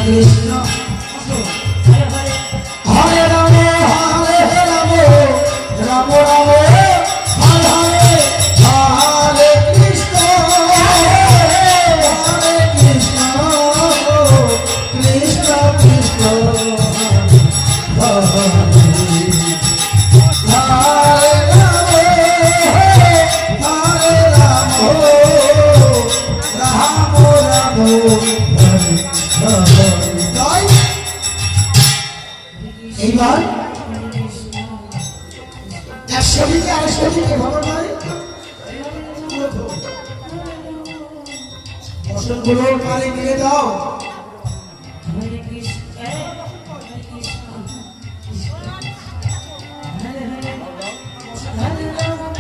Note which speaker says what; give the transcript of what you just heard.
Speaker 1: কৃষ্ণ হরে রাম হরে রাম রাম রাম হরে হরে হরে কৃষ্ণ কৃষ্ণ কৃষ্ণ হরে এইবার একশো দিকে আড়াইশো দিকে ভালো নয় ফসলগুলোর মালিক নিয়ে দাও।